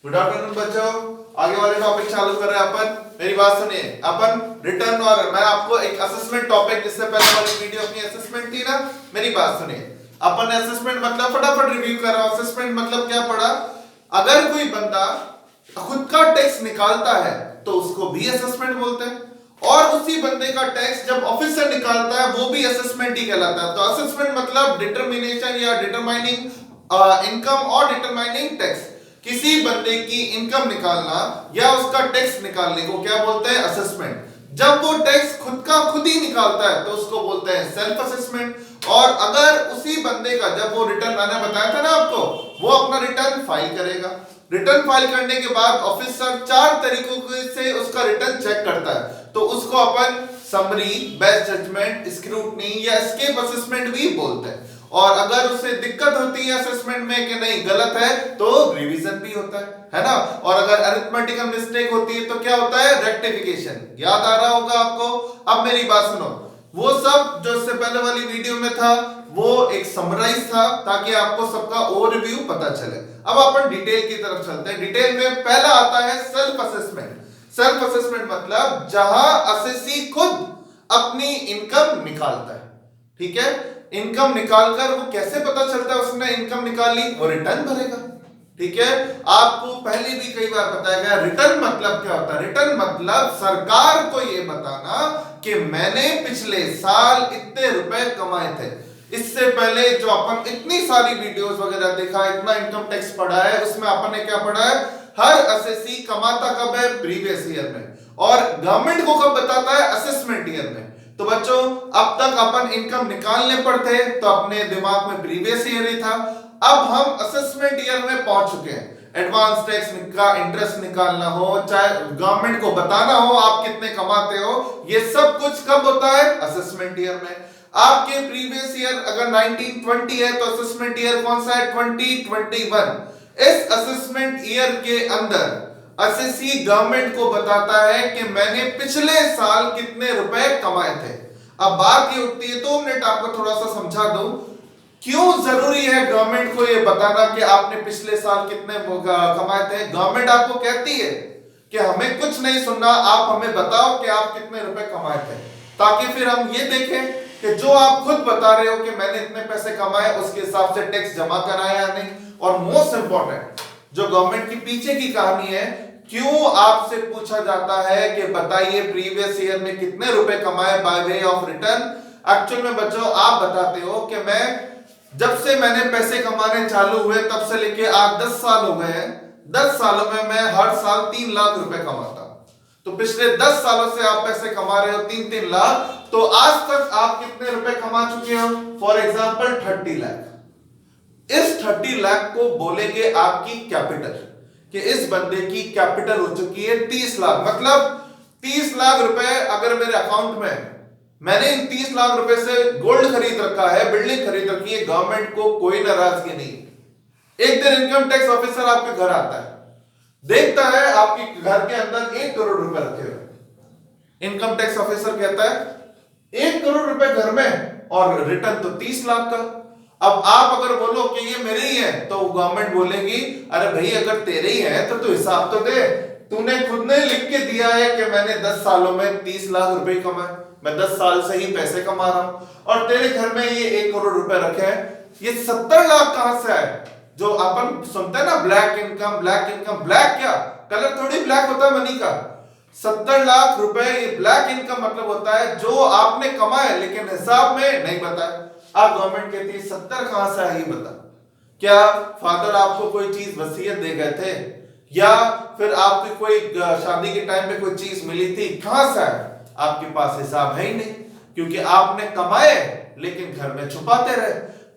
Good afternoon बच्चों, आगे वाले टॉपिक चालू कर रहे हैं अपन। मेरी बात सुनिए, अपन रिटर्न और मैं आपको एक असेसमेंट टॉपिक, जिससे पहले वाली वीडियो अपनी असेसमेंट थी ना, मेरी बात सुनिए। अपन असेसमेंट मतलब फटाफट रिव्यू कर रहा हूं। असेसमेंट मतलब क्या पढ़ा? अगर कोई बंदा खुद का टैक्स निकालता है तो उसको भी असेसमेंट बोलते हैं, और उसी बंदे का टैक्स जब ऑफिस से निकालता है वो भी असेसमेंट ही कहलाता है। तो असेसमेंट मतलब डिटरमिनेशन या डिटरमाइनिंग इनकम और डिटरमाइनिंग टैक्स। किसी बंदे की इनकम निकालना या उसका टैक्स निकालने को क्या बोलते हैं? असेसमेंट। जब वो टैक्स खुद का खुद ही निकालता है तो उसको बोलते हैं सेल्फ असेसमेंट। और अगर उसी बंदे का जब वो रिटर्न, मैंने बताया था ना आपको, वो अपना रिटर्न फाइल करेगा। रिटर्न फाइल करने के बाद ऑफिसर 4 तरीकों से उसका रिटर्न चेक करता है, तो उसको अपन समरी, बेस्ट जजमेंट, स्क्रूटनी या एस्केप असेसमेंट भी बोलते हैं। और अगर उसे दिक्कत होती है असेसमेंट में कि नहीं गलत है, तो रिवीजन भी होता है ना। और अगर अरिथमेटिकल मिस्टेक होती है तो क्या होता है? रेक्टिफिकेशन। याद आ रहा होगा आपको। अब मेरी बात सुनो, वो सब जो इससे पहले वाली वीडियो में था वो एक समराइज था, ताकि आपको सबका ओवरव्यू पता चले। अब अपन डिटेल की तरफ चलते हैं। डिटेल में पहला आता है सेल्फ असेसमेंट। सेल्फ असेसमेंट मतलब जहां असेसी खुद अपनी इनकम निकालता है। ठीक है, इनकम निकालकर वो कैसे पता चलता है उसने इनकम निकाली? वो रिटर्न भरेगा। ठीक है, आपको पहले भी कई बार बताया गया रिटर्न मतलब क्या होता है। रिटर्न मतलब सरकार को ये बताना कि मैंने पिछले साल इतने रुपए कमाए थे। इससे पहले जो अपन इतनी सारी वीडियोस वगैरह देखा, इतना इनकम टैक्स पढ़ा है, उसमें अपन ने क्या पढ़ा है? हर असेसी कमाता कब है? प्रीवियस ईयर में। और गवर्नमेंट को कब बताता है? असेसमेंट ईयर में। तो बच्चों, अब तक अपन इनकम निकालने पड़ते तो अपने दिमाग में प्रीवियस ईयर ही था। अब हम असेसमेंट ईयर में पहुंच चुके हैं। एडवांस टैक्स का इंटरेस्ट निकालना हो, चाहे गवर्नमेंट को बताना हो आप कितने कमाते हो, ये सब कुछ कब होता है? असेसमेंट ईयर में। आपके प्रीवियस ईयर अगर 1920 है तो असेसमेंट ईयर कौन सा है? 2021। इस असेसमेंट ईयर के अंदर असेसी गवर्नमेंट को बताता है कि मैंने पिछले साल कितने रुपए कमाए थे। अब बात ये उठती है, 2 मिनट आपको थोड़ा सा समझा दूं, क्यों जरूरी है गवर्नमेंट को ये बताना कि आपने पिछले साल कितने कमाए थे। गवर्नमेंट आपको कहती है कि हमें कुछ नहीं सुनना, आप हमें बताओ कि आप कितने रुपए कमाए थे, ताकि फिर हम ये देखें कि जो आप खुद बता रहे हो कि मैंने इतने पैसे कमाए, उसके हिसाब से टैक्स जमा कराया या नहीं। और मोस्ट इंपॉर्टेंट, जो गवर्नमेंट की पीछे की कहानी है, क्यों आपसे पूछा जाता है कि बताइए प्रीवियस ईयर में कितने रुपए कमाए by way of return. Actual में बच्चों आप बताते हो कि मैं जब से मैंने पैसे कमाने चालू हुए तब से लेके आज 10 साल हो गए हैं, 10 सालों में मैं हर साल 3 लाख रुपए कमाता हूं। तो पिछले 10 सालों से आप पैसे कमा रहे हो 3-3 लाख, तो आज तक आप कितने रुपए कमा चुके हो? For example 30 lakh. इस 30 लाख को बोलेंगे आपकी कैपिटल, कि इस बंदे की कैपिटल हो चुकी है 30 लाख। मतलब 30 लाख रुपए अगर मेरे अकाउंट में, मैंने इन 30 लाख रुपए से गोल्ड खरीद रखा है, बिल्डिंग खरीद रखी है, गवर्नमेंट को कोई नाराजगी नहीं। एक दिन इनकम टैक्स ऑफिसर आपके घर आता है, देखता है आपके घर के अंदर 1 करोड़ रुपए रखे हुए। इनकम टैक्स ऑफिसर कहता है 1 करोड़ रुपए घर में और रिटर्न तो 30 लाख का। अब आप अगर बोलो कि ये मेरे ही है, तो गवर्नमेंट बोलेगी अरे भाई अगर तेरे ही है तो तू हिसाब तो दे। तूने खुद ने लिख के दिया है कि मैंने 10 सालों में 30 लाख रुपए कमाए, मैं 10 साल से ही पैसे कमा रहा हूं, और तेरे घर में ये 1 करोड़ रुपए रखे हैं। ये 70 लाख कहां से आए? जो अपन सुनते हैं ना black income, black income. Black क्या? कलर थोड़ी ब्लैक होता है मनी का। 70 लाख रुपए ये ब्लैक इनकम मतलब होता है जो आपने कमाए लेकिन हिसाब में नहीं बताया। अब गवर्नमेंट कहती है 70 कहां से आई बता। क्या फादर आपको कोई चीज वसीयत दे गए थे, या फिर आपकी कोई शादी के टाइम पे कोई चीज मिली थी? कहां से आए? आपके पास हिसाब है ही नहीं, क्योंकि आपने कमाए लेकिन घर में छुपाते रहे।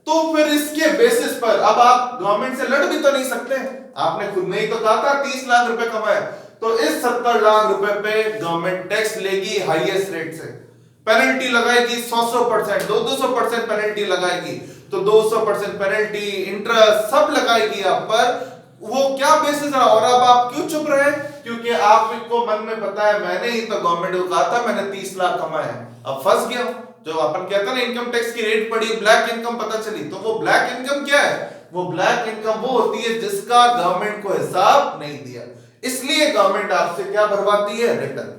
तो फिर इसके बेसिस पर अब आप गवर्नमेंट से लड़ भी तो नहीं सकते। आपने खुद ने ही तो कहा था 30 लाख रुपए कमाए, तो इस 70 लाख रुपए पे गवर्नमेंट टैक्स लेगी हाईएस्ट रेट से, पेनल्टी लगाएगी 100%, 200% पेनल्टी लगाएगी। तो 200% पेनल्टी, इंटरेस्ट सब लगाएगी आप पर। वो क्या बेसिस है? और अब आप क्यों चुप रहे? क्योंकि आपको मन में पता है मैंने ही तो गवर्नमेंट को कहा था मैंने 30 लाख कमाए, अब फंस गया। जो अपन कहते हैं ना इनकम टैक्स की रेट पड़ी, ब्लैक इनकम पता चली। तो वो ब्लैक इनकम क्या है? वो ब्लैक इनकम वो होती है जिसका गवर्नमेंट को हिसाब नहीं दिया, इसलिए गवर्नमेंट आपसे क्या भरवाती है, रिटर्न।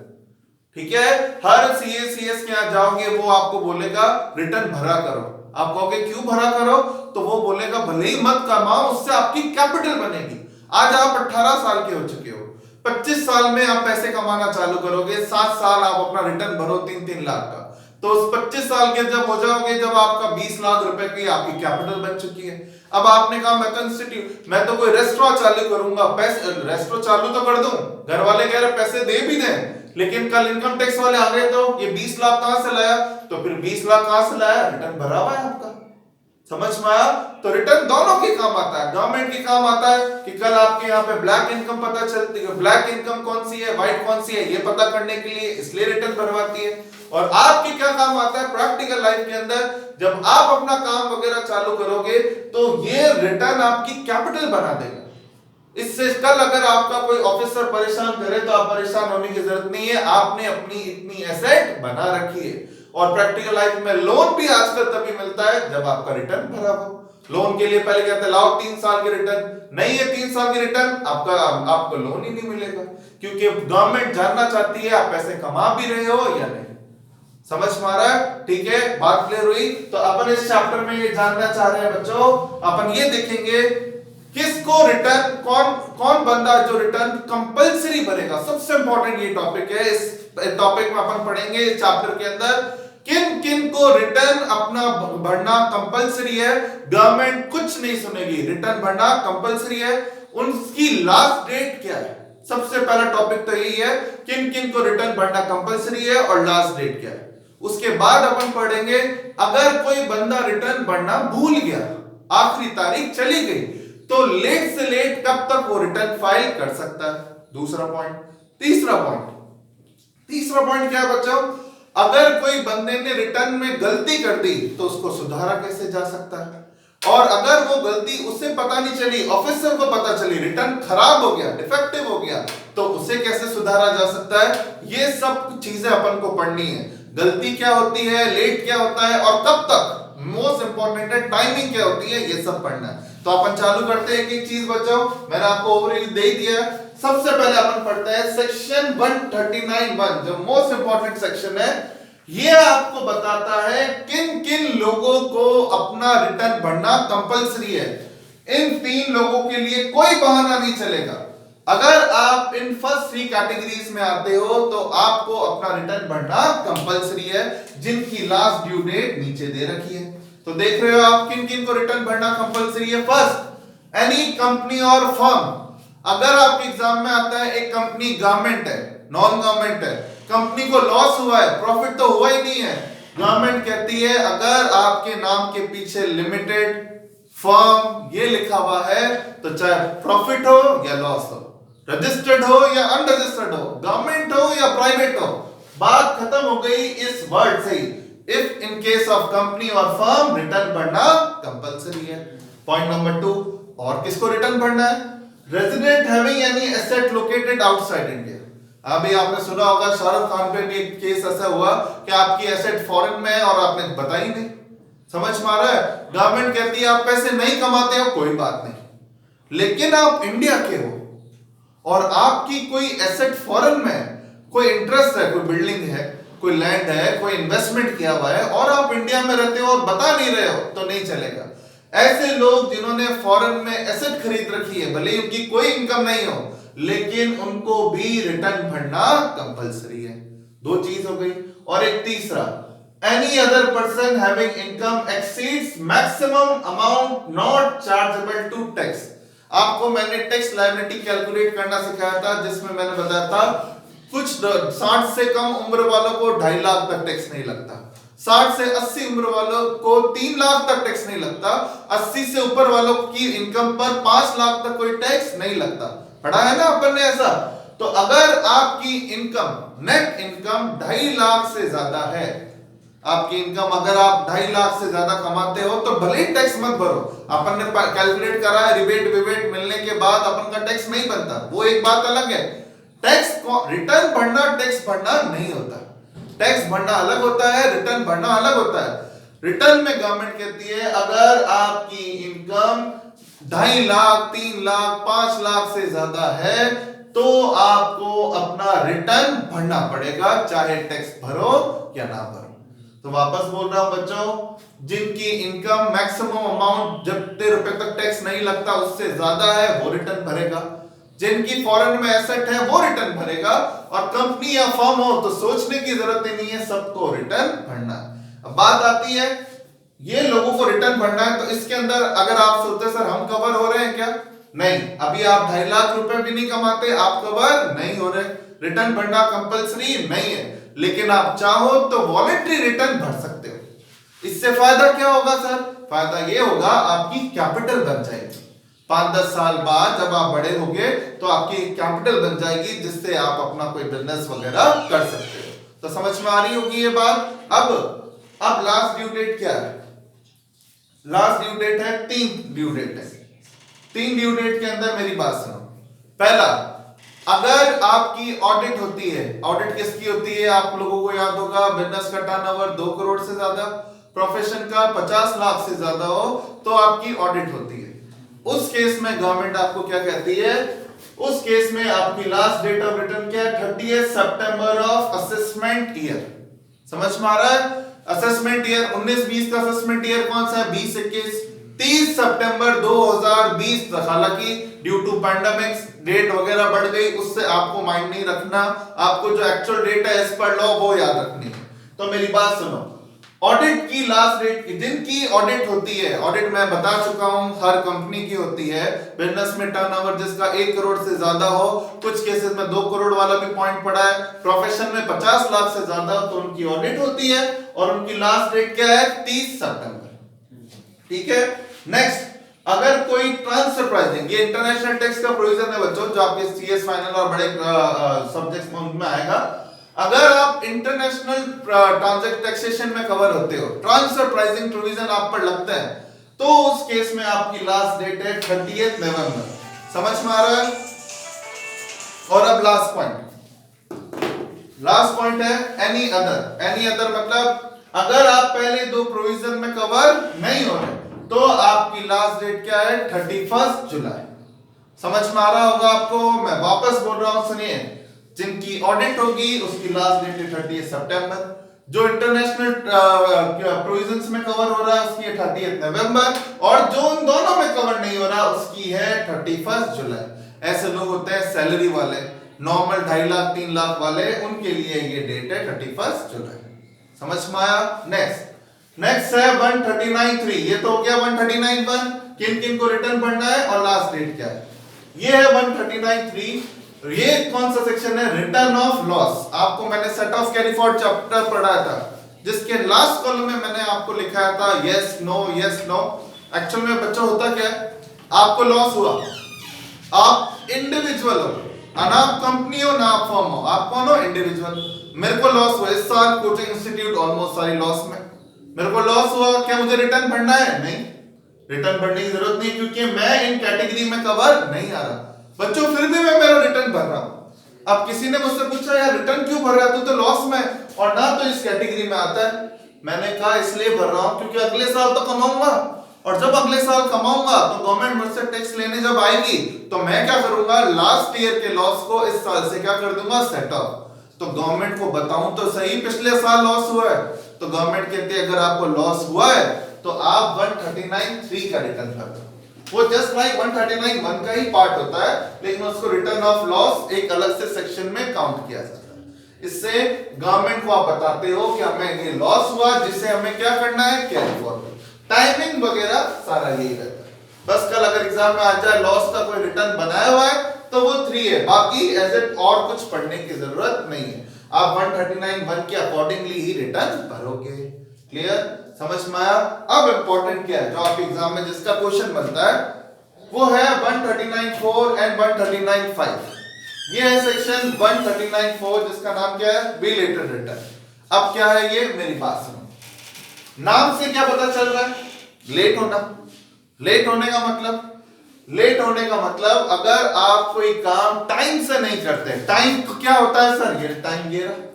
ठीक है, हर सीएस के यहाँ जाओगे वो आपको बोलेगा रिटर्न भरा करो। आप कहोगे क्यों भरा करो, तो वो बोलेगा भले ही मत कमाओ, उससे आपकी कैपिटल बनेगी। आज आप 18 साल के हो चुके हो, 25 साल में आप पैसे कमाना चालू करोगे, 7 साल आप अपना रिटर्न भरो 3-3 लाख का, तो उस 25 साल के जब हो जाओगे, जब आपका 20 लाख रुपए की आपकी कैपिटल बन चुकी है। अब आपने कहा मैं तो कोई रेस्टोरेंट चालू करूंगा, पैसे रेस्टोरेंट चालू तो कर दूं, घर वाले कह रहे पैसे दे भी दें, लेकिन कल इनकम टैक्स वाले आ गए तो ये 20 लाख कहां से लाया, तो फिर 20 लाख कहां से लाया, रिटर्न भरा हुआ है आपका। समझ में आया? तो रिटर्न दोनों के काम आता है, गवर्नमेंट के काम आता है कि कल आपके यहाँ पे ब्लैक इनकम पता चलती है, ब्लैक इनकम कौन सी है, व्हाइट कौन सी है, ये पता करने के लिए, इसलिए रिटर्न भरवाती है। और आपके क्या काम आता है प्रैक्टिकल लाइफ के अंदर, जब आप अपना काम वगैरह चालू करोगे तो ये रिटर्न आपकी कैपिटल बना देगा। इससे कल अगर आपका कोई ऑफिसर परेशान करे तो आप परेशान होने की जरूरत नहीं है, आपने अपनी इतनी एसेट बना रखी है। और प्रैक्टिकल लाइफ में लोन भी आजकल तभी मिलता है जब आपका रिटर्न भरा हो। लोन के लिए पहले कहते हैं लाओ 3 साल के रिटर्न, नहीं है 3 साल के रिटर्न, आपको लोन ही नहीं मिलेगा, क्योंकि गवर्नमेंट जानना चाहती है आप पैसे कमा भी रहे हो या नहीं। समझ में आ रहा है? ठीक है, बात क्लियर हुई? तो अपन इस चैप्टर में ये जानना चाह रहे हैं बच्चों, अपन ये देखेंगे किसको रिटर्न, कौन बंदा जो रिटर्न कंपलसरी भरेगा। सबसे इंपॉर्टेंट ये टॉपिक है, इस टॉपिक में अपन पढ़ेंगे इस चैप्टर के अंदर किन किन को रिटर्न अपना भरना कंपलसरी है। गवर्नमेंट कुछ नहीं सुनेगी, रिटर्न भरना कंपलसरी है। उनकी लास्ट डेट क्या है, सबसे पहला टॉपिक तो यही है, किन किन को रिटर्न भरना कंपलसरी है और लास्ट डेट क्या है। उसके बाद अपन पढ़ेंगे अगर कोई बंदा रिटर्न भरना भूल गया, आखिरी तारीख चली गई, तो लेट से लेट कब तक वो रिटर्न फाइल कर सकता है, दूसरा पॉइंट। तीसरा पॉइंट क्या है बच्चों, अगर कोई बंदे ने रिटर्न में गलती कर दी तो उसको सुधारा कैसे जा सकता है, और अगर वो गलती उसे पता नहीं चली, ऑफिसर को पता चली, रिटर्न खराब हो गया, डिफेक्टिव हो गया, तो उसे कैसे सुधारा जा सकता है। ये सब चीजें अपन को पढ़नी है। गलती क्या होती है, लेट क्या होता है और कब तक, मोस्ट इंपॉर्टेंट है टाइमिंग क्या होती है, ये सब पढ़ना है। तो अपन चालू करते हैं। एक चीज बच्चों मैंने आपको ओवरव्यू दे दिया। सबसे पहले अपन पढ़ते हैं सेक्शन 139(1) जो मोस्ट इंपॉर्टेंट सेक्शन है। ये आपको बताता है किन किन लोगों को अपना रिटर्न भरना कंपलसरी है। इन 3 लोगों के लिए कोई बहाना नहीं चलेगा। अगर आप इन फर्स्ट 3 कैटेगरीज में आते हो तो आपको अपना रिटर्न भरना कंपलसरी है, जिनकी लास्ट ड्यू डेट नीचे दे रखी है। तो देख रहे हो आप किन किन को रिटर्न भरना कंपलसरी है। फर्स्ट, एनी कंपनी और फर्म। अगर आपके एग्जाम में आता है एक कंपनी गवर्नमेंट है, नॉन गवर्नमेंट है, कंपनी को लॉस हुआ है, प्रॉफिट तो हुआ ही नहीं है, गवर्नमेंट कहती है अगर आपके नाम के पीछे लिमिटेड, फर्म ये लिखा हुआ है तो चाहे प्रॉफिट हो या लॉस हो, रजिस्टर्ड हो या अनरजिस्टर्ड हो, गवर्नमेंट हो या प्राइवेट हो, बात खत्म हो गई इस वर्ड से ही। If in case of company और फर्म रिटर्न भरना कंपलसरी है। पॉइंट नंबर 2, और किसको रिटर्न भरना है, resident having any asset located outside India. अभी आपने सुना होगा शाहरुख खान पे भी एक केस ऐसा हुआ कि आपकी एसेट फॉरेन में है और आपने बताई नहीं। समझ में आ रहा है? गवर्नमेंट कहती है आप पैसे नहीं कमाते हो, कोई बात नहीं, लेकिन आप इंडिया के हो और आपकी कोई एसेट फॉरेन में, कोई इंटरेस्ट है, कोई बिल्डिंग है, कोई लैंड है, कोई इन्वेस्टमेंट किया हुआ है और आप इंडिया में रहते हो और बता नहीं रहे हो, तो नहीं चलेगा। ऐसे लोग जिन्होंने फॉरेन में एसेट खरीद रखी है, भले ही उनकी कोई इनकम नहीं हो, लेकिन उनको भी रिटर्न भरना कंपलसरी है। 2 चीज हो गई। और एक तीसरा, any other person having income exceeds maximum amount not chargeable to tax. आपको मैंने टैक्स लायबिलिटी कैलकुलेट करना सिखाया था, जिसमें मैंने बताया था कुछ 60 से कम उम्र वालों को 2.5 लाख तक टैक्स नहीं लगता, 60 से 80 उम्र वालों को 3 लाख तक टैक्स नहीं लगता, 80 से ऊपर वालों की इनकम पर 5 लाख तक कोई टैक्स नहीं लगता। पढ़ा है ना अपन ने ऐसा। तो अगर आपकी इनकम, नेट इनकम 2.5 लाख से ज्यादा है, आपकी इनकम अगर आप 2.5 लाख से ज्यादा कमाते हो तो भले ही टैक्स मत भरो। अपन ने कैलकुलेट करा है, रिबेट विबेट मिलने के बाद अपन का टैक्स नहीं बनता, वो एक बात अलग है। टैक्स रिटर्न भरना टैक्स भरना नहीं होता। टैक्स भरना अलग होता है, रिटर्न भरना अलग होता है। रिटर्न में गवर्नमेंट कहती है अगर आपकी इनकम 2.5 लाख, 3 लाख, 5 लाख से ज्यादा है तो आपको अपना रिटर्न भरना पड़ेगा, चाहे टैक्स भरो या ना भरो। तो वापस बोल रहा हूं बच्चों, जिनकी इनकम मैक्सिमम अमाउंट जितने रुपए तक टैक्स नहीं लगता उससे ज्यादा है वो रिटर्न भरेगा, जिनकी फॉरेन में एसेट है वो रिटर्न भरेगा, और कंपनी या फर्म हो तो सोचने की जरूरत ही नहीं है, सबको रिटर्न भरना है। अब बात आती है ये लोगों को रिटर्न भरना है, तो इसके अंदर अगर आप सोचते सर हम कवर हो रहे हैं क्या? नहीं, अभी आप 2.5 लाख रुपए भी नहीं कमाते, आप कवर नहीं हो रहे, रिटर्न भरना कंपलसरी नहीं है, लेकिन आप चाहो तो वॉलंटरी रिटर्न भर सकते हो। इससे फायदा क्या होगा सर? फायदा ये होगा आपकी कैपिटल बन जाएगी, 5-10 साल बाद जब आप बड़े होगे तो आपकी कैपिटल बन जाएगी, जिससे आप अपना कोई बिजनेस वगैरह कर सकते हो। तो समझ में आ रही होगी ये बात। अब लास्ट ड्यू डेट क्या है? लास्ट ड्यू डेट है 3 ड्यू डेट है। 3 ड्यू डेट के अंदर मेरी बात सुनो। पहला, अगर आपकी ऑडिट होती है, ऑडिट किसकी होती है आप लोगों को याद होगा, बिजनेस का टर्नओवर 2 करोड़ से ज्यादा, प्रोफेशन का 50 लाख से ज्यादा हो तो आपकी ऑडिट होती है। उस केस में गवर्नमेंट आपको क्या कहती है? उस केस में आपकी लास्ट डेट ऑफ रिटर्न क्या है? 30 सितंबर ऑफ असेसमेंट ईयर। समझ में आ रहा है? असेसमेंट ईयर 19-20 का असेसमेंट ईयर कौन सा है? 20-21। 30 सितंबर 2020 तक, हालांकि ड्यू टू पैंडेमिक्स डेट वगैरह बढ़ गई, उससे आपको माइंड नहीं रखना, आपको जो एक्चुअल डेट है एज पर लॉ वो याद रखनी है। तो मेरी बात सुनो, ऑडिट की लास्ट डेट, जिनकी ऑडिट होती है, ऑडिट मैं बता चुका हूं हर कंपनी की होती है, बिजनेस में टर्नओवर जिसका 1 करोड़ से ज्यादा हो, कुछ केसेस में 2 करोड़ वाला भी पॉइंट पड़ा है, प्रोफेशन में 50 लाख से ज्यादा तो उनकी ऑडिट होती है, और उनकी लास्ट डेट क्या है? 30 सितंबर। ठीक है। नेक्स्ट, अगर कोई ट्रांसफर प्राइसिंग, ये इंटरनेशनल टैक्स का प्रोविजन है बच्चों, जो आपके सीएस फाइनल और बड़े सब्जेक्ट्स में उनमें आएगा। अगर आप इंटरनेशनल ट्रांजैक्ट टैक्सेशन में कवर होते हो, ट्रांसफर प्राइसिंग प्रोविजन आप पर लगता है, तो उस केस में आपकी लास्ट डेट है 30 नवंबर। समझ में आ रहा है? और अब लास्ट पॉइंट है एनी अदर। एनी अदर मतलब अगर आप पहले 2 प्रोविजन में कवर नहीं हो रहे तो आपकी लास्ट डेट क्या है? 31 जुलाई। समझ में आ रहा होगा आपको? मैं वापस बोल रहा हूं, सुनिए, जिनकी ऑडिट होगी उसकी लास्ट डेट है 30 सितंबर, जो इंटरनेशनल प्रोविजंस में कवर हो रहा है उसकी है 30 नवंबर, और जो उन दोनों में कवर नहीं हो रहा उसकी है 31 जुलाई। ऐसे लोग होते हैं सैलरी वाले, नॉर्मल 2.5 लाख 3 लाख वाले, उनके लिए ये डेट है 31 जुलाई। समझ में आया? नेक्स्ट है 139(3). ये तो हो गया 139(1), किन किन को रिटर्न भरना है और लास्ट डेट क्या है। ये है 139(3). ये कौन सा सेक्शन है? Return of loss. आपको मैंने set of carry forward chapter पढ़ाया था, जिसके लास्ट कॉलम में मैंने आपको लिखाया था yes no yes no. Actual में बच्चों होता क्या है, आपको लॉस हुआ, आप इंडिविजुअल हो, ना आप कंपनी हो ना आप फर्म हो, आप कौन हो? इंडिविजुअल। मेरे को लॉस हुआ इस साल, कोचिंग इंस्टीट्यूट ऑलमोस्ट सारी लॉस में, मेरे को लॉस हुआ, क्या मुझे रिटर्न भरना है? नहीं, रिटर्न भरने की जरूरत नहीं, क्योंकि मैं इन कैटेगरी में कवर नहीं आ रहा। बच्चों फिर भी मैं मेरा रिटर्न भर रहा हूं। अब किसी ने मुझसे पूछा यार रिटर्न क्यों भर रहा है, तू तो लॉस में और ना तो इस कैटेगरी में आता है। मैंने कहा इसलिए भर रहा हूं क्योंकि अगले साल तो कमाऊंगा, और जब अगले साल कमाऊंगा तो गवर्नमेंट मुझसे टैक्स लेने जब आएगी तो मैं क्या करूंगा, लास्ट ईयर के लॉस को इस साल से क्या कर दूंगा? Set of. तो गवर्नमेंट को बताऊं तो सही पिछले साल लॉस हुआ है, तो गवर्नमेंट कहती है अगर आपको लॉस हुआ है तो आप 139(3) का रिटर्न भर दो। वो जस्ट लाइक 139(1) का ही पार्ट होता है, लेकिन उसको रिटर्न ऑफ लॉस एक अलग से सेक्शन में काउंट किया जाता है। इससे गवर्नमेंट को आप बताते हो कि हमें ये लॉस हुआ, जिसे हमें क्या करना है? Carry forward. टाइमिंग वगैरह सारा यही रहता है। बस कल अगर एग्जाम में आ जाए लॉस का कोई रिटर्न बनाया हुआ है तो वो 3 है, बाकी एज इट और कुछ पढ़ने की जरूरत नहीं है। आप 139(1) के अकॉर्डिंगली ही रिटर्न भरोगे। क्लियर? समझ में आया? अब इंपॉर्टेंट क्या है जो आपके एग्जाम में जिसका क्वेश्चन बनता है वो है 139(4) एंड 139(5). ये है सेक्शन 139(4) जिसका नाम क्या है? Belated return. अब क्या है ये? मेरी बात सुनो, नाम से क्या पता चल रहा है? लेट होना। लेट होने का मतलब, लेट होने का मतलब अगर आप कोई काम टाइम से नहीं करते। टाइम क्या होता है सर? ये टाइम ये रहा,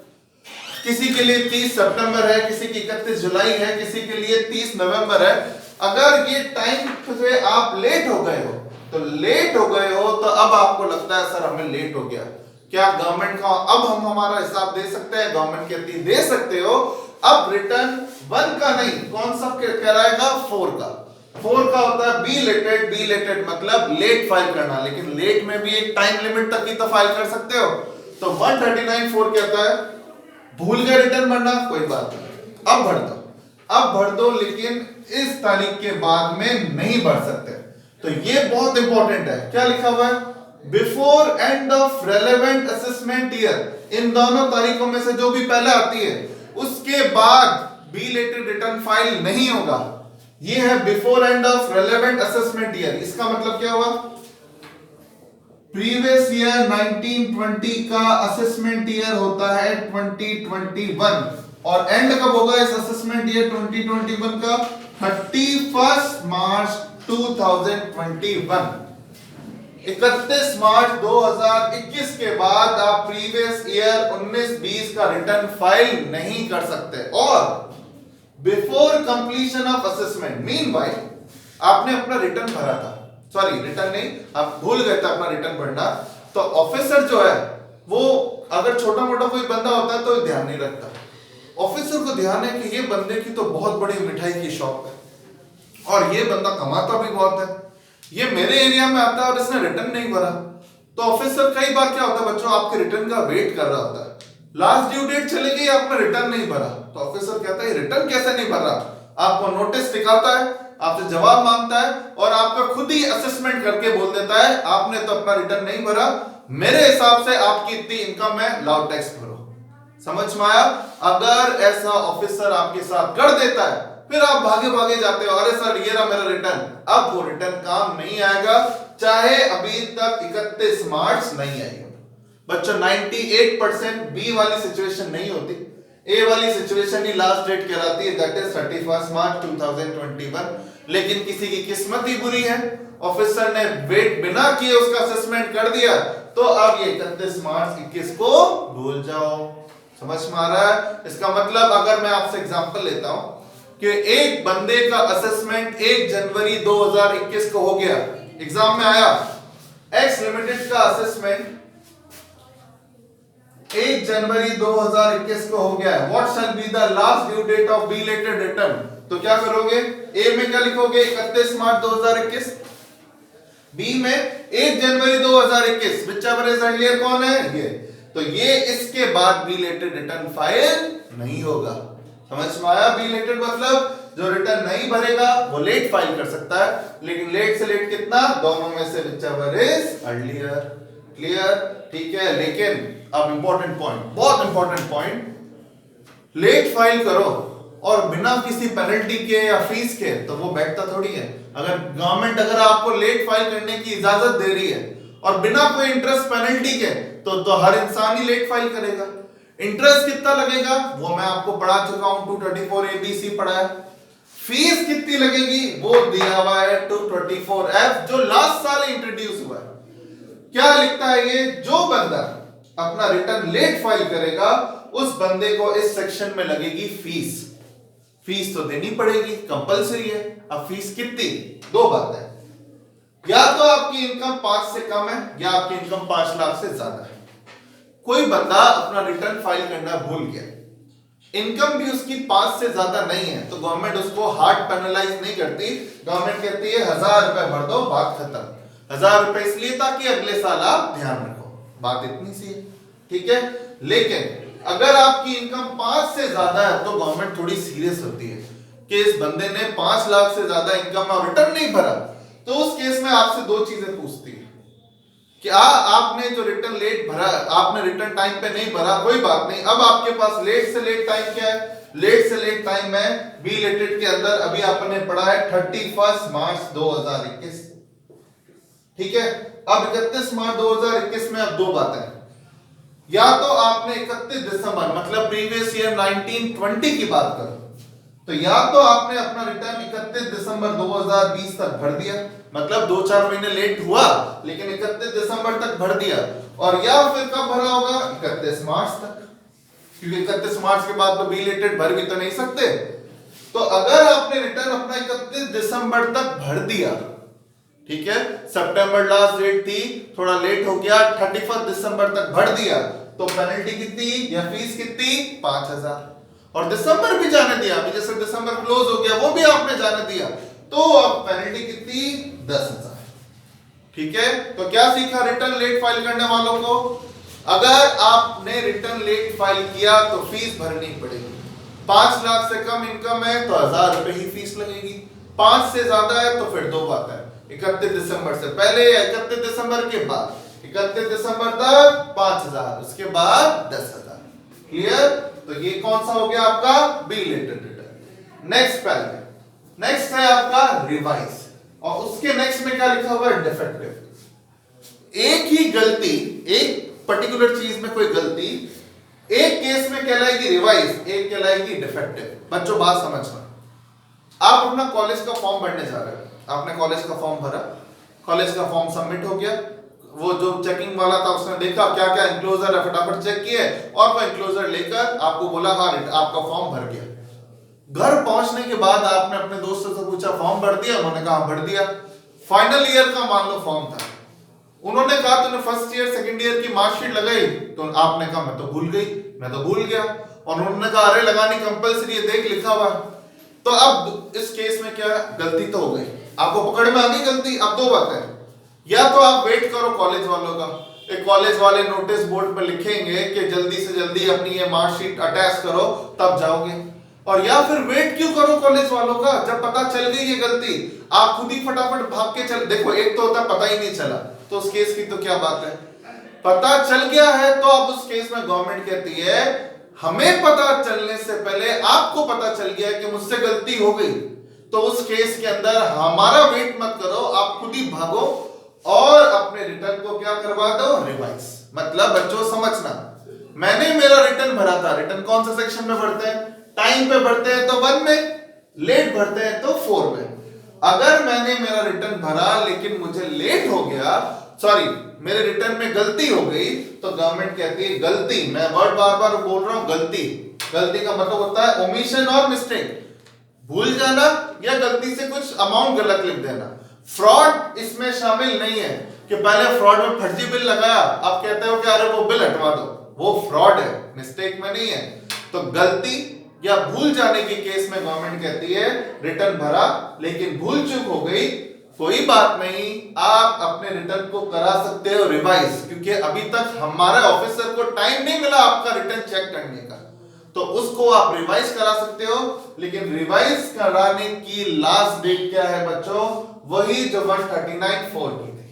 किसी के लिए 30 सितंबर है, किसी की 31 जुलाई है, किसी के लिए 30 नवंबर है। अगर ये टाइम से आप लेट हो गए हो तो अब आपको लगता है सर हमें लेट हो गया, क्या गवर्नमेंट का अब हम हमारा हिसाब दे सकते हैं? गवर्नमेंट कहती है दे सकते हो। अब रिटर्न 1 का नहीं, कौन सा कहलाएगा? 4 का। 4 का होता है बी लेटेड मतलब लेट फाइल करना, लेकिन लेट में भी एक टाइम लिमिट तक ही तो फाइल कर सकते हो। तो 139(4) कहता है भूल गए रिटर्न भरना, कोई बात नहीं, अब भर दो, लेकिन इस तारीख के बाद में नहीं भर सकते। तो ये बहुत इंपॉर्टेंट है। क्या लिखा हुआ है? Before end of relevant assessment year, इन दोनों तारीखों में से जो भी पहले आती है उसके बाद बी लेटेड रिटर्न फाइल नहीं होगा। ये है before end of relevant assessment year. इसका मतलब क्या हुआ? प्रीवियस ईयर 1920 का असेसमेंट ईयर होता है 2021, और एंड कब होगा इस असेसमेंट ईयर 2021 का? 31 मार्च 2021। 31 मार्च 2021 के बाद आप प्रीवियस ईयर 19-20 का रिटर्न फाइल नहीं कर सकते। और before completion of assessment, meanwhile आपने अपना रिटर्न भरा था, सॉरी रिटर्न नहीं, आप भूल गए थे अपना रिटर्न भरना, तो ऑफिसर जो है वो अगर छोटा मोटा कोई बंदा होता है तो ध्यान नहीं रखता। ऑफिसर को ध्यान है कि ये बंदे की तो बहुत बड़ी मिठाई की शॉप है और ये बंदा कमाता भी बहुत है, ये मेरे एरिया में आता है और इसने रिटर्न नहीं भरा। तो ऑफिसर कई बार क्या होता है बच्चों, आपके रिटर्न का वेट कर रहा होता है, लास्ट ड्यू डेट चली गई, आपने रिटर्न नहीं भरा, तो ऑफिसर कहता है रिटर्न कैसे नहीं भर रहा? आपको नोटिस दिखाता है, आपसे जवाब मांगता है और आपका खुद ही असेसमेंट करके बोल देता है आपने तो अपना रिटर्न नहीं भरा, मेरे हिसाब से आपकी इतनी इनकम है, लाओ टैक्स भरो। समझ में आया? अगर ऐसा ऑफिसर आपके साथ कर देता है फिर आप भागे भागे जाते हो, अरे सर ये रहा मेरा रिटर्न, अब वो रिटर्न काम नहीं आएगा, चाहे अभी तक 31 मार्च नहीं आई हो। बच्चों 98% बी वाली सिचुएशन नहीं होती, ए वाली सिचुएशन ही लास्ट डेट कहलाती है, दैट इज 31 मार्च 2021। लेकिन किसी की किस्मत ही बुरी है, ऑफिसर ने वेट बिना किए उसका असेसमेंट कर दिया, तो अब ये 31 मार्च 21 को भूल जाओ। समझ में आ रहा है? इसका मतलब अगर मैं आपसे एग्जांपल लेता हूं कि एक बंदे का असेसमेंट 1 जनवरी 2021 को हो गया, एग्जाम में आया, एक्स लिमिटेड का असेसमेंट 1 जनवरी 2021 को हो गया है, what shall be the last due date of belated return? तो क्या करोगे? ए में क्या लिखोगे? 31 मार्च 2021, बी में 1 जनवरी 2021, विच एवर इज अर्लियर कौन है? ये। तो ये इसके बाद बी लेटेड रिटर्न फाइल नहीं होगा। समझ में आया? बी लेटेड मतलब जो रिटर्न नहीं भरेगा वो लेट फाइल कर सकता है, लेकिन लेट से लेट कितना? दोनों में से which ever is earlier. Clear? ठीक है। लेकिन अब इंपॉर्टेंट पॉइंट, बहुत इंपॉर्टेंट पॉइंट, लेट फाइल करो और बिना किसी पेनल्टी के या फीस के, तो वो बैठता थोड़ी है। अगर गवर्नमेंट अगर आपको लेट फाइल करने की इजाजत दे रही है और बिना कोई इंटरेस्ट पेनल्टी के, तो हर इंसान ही लेट फाइल करेगा। इंटरेस्ट कितना लगेगा वो मैं आपको पढ़ा चुका हूं, 224 ABC पढ़ा है। फीस कितनी लगेगी वो दिया हुआ है 224F, जो लास्ट साल इंट्रोड्यूस हुआ है। क्या लिखता है ये? जो बंदा अपना रिटर्न लेट फाइल करेगा उस बंदे को इस सेक्शन में लगेगी फीस। फीस तो देनी पड़ेगी, कंपलसरी है। अब फीस कितनी? दो बात है, या तो आपकी इनकम 5 से कम है या आपकी इनकम 5 लाख से ज्यादा है। कोई बंदा अपना रिटर्न फाइल करना भूल गया, इनकम भी उसकी 5 से ज्यादा नहीं है, तो गवर्नमेंट उसको हार्ड पेनलाइज नहीं करती। गवर्नमेंट कहती है 1000 रुपए भर दो, बात खत्म। 1000 रुपए इसलिए ताकि अगले साल आप ध्यान रखो, बात इतनी सी है। ठीक है। लेकिन अगर आपकी इनकम 5 से ज्यादा है तो गवर्नमेंट थोड़ी सीरियस होती है कि इस बंदे ने 5 लाख से ज्यादा इनकम और रिटर्न नहीं भरा, तो उस केस में आपसे दो चीजें पूछती है। क्या आपने जो रिटर्न लेट भरा, आपने रिटर्न टाइम पे नहीं भरा, कोई बात नहीं, अब आपके पास लेट से लेट टाइम क्या है? लेट से लेट टाइम है बी लेटेड के अंदर अभी आपने पढ़ा है 31 मार्च 2021। ठीक है। अब 31 मार्च 2021 में अब दो बातें हैं, या तो आपने 31 दिसंबर मतलब प्रीवियस ईयर 1920 की बात करो, तो या तो आपने अपना रिटर्न 31 दिसंबर 2020 तक भर दिया, मतलब 2-4 महीने लेट हुआ लेकिन 31 दिसंबर तक भर दिया, और या फिर कब भरा होगा? 31 मार्च तक, क्योंकि 31 मार्च के बाद तो बी लेटेड भर भी तो नहीं सकते। तो अगर आपने रिटर्न अपना 31 दिसंबर तक भर दिया, ठीक है, सितंबर लास्ट डेट थी, थोड़ा लेट हो गया, 31 दिसंबर तक भर दिया, तो पेनल्टी कितनी या फीस कितनी? 5000। और दिसंबर भी जाने दिया, अभी जैसे दिसंबर क्लोज हो गया वो भी आपने जाने दिया, तो अब पेनल्टी कितनी? 10,000। ठीक है, तो क्या सीखा रिटर्न लेट फाइल करने वालों को? अगर आपने रिटर्न लेट फाइल किया तो फीस भरनी पड़ेगी। 5 लाख से कम इनकम है तो 1000 रुपए ही फीस लगेगी, 5 से ज्यादा है तो फिर दो बात है, 31 दिसंबर से पहले या 31 दिसंबर के बाद। 31 दिसंबर तक 5000, उसके बाद 10,000। क्लियर? तो ये कौन सा हो गया आपका? Belated return. नेक्स्ट पहले, नेक्स्ट है आपका रिवाइज, और उसके नेक्स्ट में क्या लिखा हुआ है? डिफेक्टिव। एक ही गलती, एक पर्टिकुलर चीज में कोई गलती एक केस में कहलाएगी रिवाइज, एक कहलाएगी डिफेक्टिव। बच्चों बात समझना, आप अपना कॉलेज का फॉर्म भरने जा रहे हो, आपने कॉलेज का फॉर्म भरा, कॉलेज का फॉर्म सबमिट हो गया, वो जो चेकिंग वाला था उसने देखा क्या क्या एंक्लोजर है, फटाफट चेक किए और वो एंक्लोजर लेकर आपको बोला हाँ आपका फॉर्म भर गया। घर पहुंचने के बाद आपने अपने दोस्तों से पूछा फॉर्म भर दिया? उन्होंने कहा भर दिया। फाइनल ईयर का मान लो फॉर्म था, उन्होंने कहा तूने फर्स्ट ईयर सेकंड ईयर की मार्कशीट लगाई? तो आपने कहा मैं तो भूल गई, मैं तो भूल गया। और उन्होंने कहा अरे लगानी कंपलसरी है, देख लिखा हुआ। तो अब इस केस में क्या, गलती तो हो गई, आपको पकड़ में आ गई गलती। अब दो बातें, या तो आप वेट करो कॉलेज वालों का, एक कॉलेज वाले नोटिस बोर्ड पर लिखेंगे कि जल्दी से जल्दी अपनी ये मार्कशीट अटैच करो तब जाओगे, और या फिर वेट क्यों करो कॉलेज वालों का? जब पता चल गई ये गलती, आप खुद ही फटाफट भाग के चल। देखो एक तो होता पता ही नहीं चला, तो उस केस की तो क्या बात है, पता चल गया है तो अब उस केस में गवर्नमेंट कहती है हमें पता चलने से पहले आपको पता चल गया कि मुझसे गलती हो गई, तो उस केस के अंदर हमारा वेट मत करो, आप खुद ही भागो और अपने रिटर्न को क्या करवा दो? रिवाइज। मतलब बच्चों समझना, मैंने मेरा रिटर्न भरा था, रिटर्न कौन सा सेक्शन में भरते हैं? टाइम पे भरते हैं तो 1 में, लेट भरते हैं तो 4 में। अगर मैंने मेरा रिटर्न भरा लेकिन मुझे लेट हो गया, सॉरी मेरे रिटर्न में गलती हो गई, तो गवर्नमेंट कहती है गलती, मैं वर्ड बार बार बोल रहा हूं गलती, गलती का मतलब होता है ओमिशन और मिस्टेक, भूल जाना या गलती से कुछ अमाउंट गलत लिख देना। फ्रॉड इसमें शामिल नहीं है कि पहले फ्रॉड में फर्जी बिल लगाया, अब कहते हो कि अरे वो बिल हटवा दो, वो फ्रॉड है, मिस्टेक में नहीं है। तो गलती या भूल जाने के केस में गवर्नमेंट कहती है रिटर्न भरा लेकिन भूल चूक हो गई, कोई बात नहीं, आप अपने रिटर्न को करा सकते हो रिवाइज, क्योंकि अभी तक हमारे ऑफिसर को टाइम नहीं मिला आपका रिटर्न चेक करने का, तो उसको आप रिवाइज करा सकते हो। लेकिन रिवाइज कराने की लास्ट डेट क्या है बच्चों? वही जो 139(4) की थी,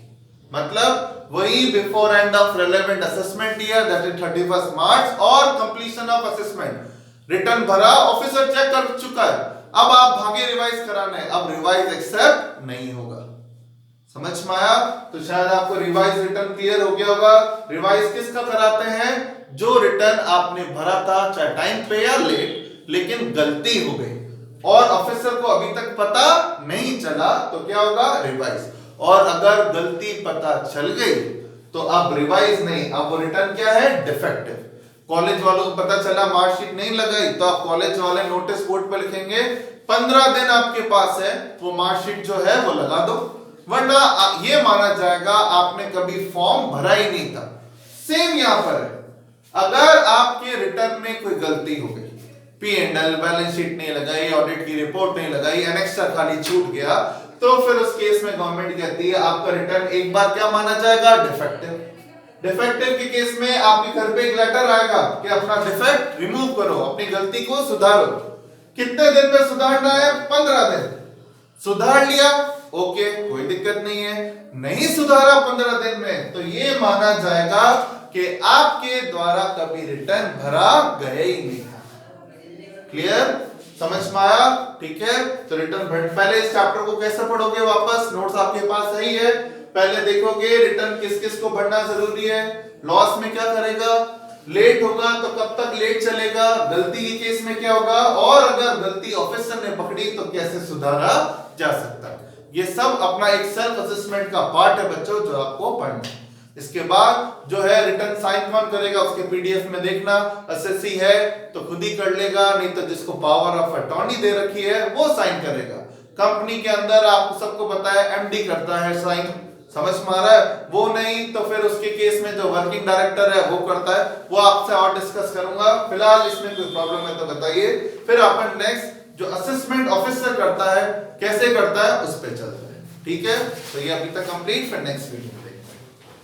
मतलब वही before end of relevant assessment year, that is 31 मार्च, और कंप्लीशन ऑफ असेसमेंट। रिटर्न भरा, ऑफिसर चेक कर चुका है, अब आप भागे रिवाइज कराना है, अब रिवाइज एक्सेप्ट नहीं होगा। समझ में आया? तो शायद आपको रिवाइज रिटर्न क्लियर हो गया होगा। रिवाइज किसका कराते हैं? जो रिटर्न आपने भरा था चाहे टाइम पे या लेट, लेकिन गलती हो गई और ऑफिसर को अभी तक पता नहीं चला, तो क्या होगा? रिवाइज। और अगर गलती पता चल गई तो अब रिवाइज नहीं, अब वो रिटर्न क्या है? डिफेक्टिव। कॉलेज वालों को पता चला मार्कशीट नहीं लगाई, तो आप कॉलेज वाले नोटिस बोर्ड पर लिखेंगे 15 दिन आपके पास है, वो मार्कशीट जो है वो लगा दो, वरना ये माना जाएगा आपने कभी फॉर्म भरा ही नहीं था। सेम यहां पर है, अगर आपके रिटर्न में कोई गलती हो गई, P&L बैलेंस शीट नहीं लगाई, ऑडिट की रिपोर्ट नहीं लगाई, एनेक्सर खाली छूट गया, तो फिर उस केस में गवर्नमेंट कहती है आपका रिटर्न एक बार क्या माना जाएगा? डिफेक्टिव। डिफेक्टिव के केस में आपके घर पे एक लेटर आएगा कि अपना डिफेक्ट रिमूव करो, अपनी गलती को सुधारो। कितने दिन में सुधारना है? 15 दिन। सुधार लिया, ओके, कोई दिक्कत नहीं है। नहीं सुधारा 15 दिन में, तो ये माना जाएगा कि आपके द्वारा कभी रिटर्न भरा गया ही नहीं था। क्लियर? समझ में आया? ठीक है, तो रिटर्न भर, पहले इस चैप्टर को कैसे पढ़ोगे? वापस नोट्स आपके पास सही है, पहले देखोगे रिटर्न किस किस को भरना जरूरी है, लॉस में क्या करेगा, लेट होगा तो कब तक लेट चलेगा, गलती के केस में क्या होगा, और अगर गलती ऑफिसर ने पकड़ी तो कैसे सुधारा जा सकता है। ये सब अपना एक सेल्फ असेसमेंट का पार्ट है बच्चों, जो आपको पढ़ना है। इसके बाद जो है रिटर्न साइन कौन करेगा, उसके पीडीएफ में देखना, एसएससी है तो खुद ही कर लेगा, नहीं तो जिसको पावर ऑफ अटॉर्नी दे रखी है वो साइन करेगा। कंपनी के अंदर आपको सबको पता है एमडी करता है साइन, समझ में आ रहा है, वो नहीं तो फिर उसके केस में जो वर्किंग डायरेक्टर है वो करता है, वो आपसे और डिस्कस करूंगा। फिलहाल इसमें कोई प्रॉब्लम है तो बताइए। फिर अपन नेक्स्ट जो असेसमेंट ऑफिसर करता है कैसे करता है उस पे चलते हैं, ठीक है। तो ये अभी तक कंप्लीट, फिर नेक्स्ट वीडियो।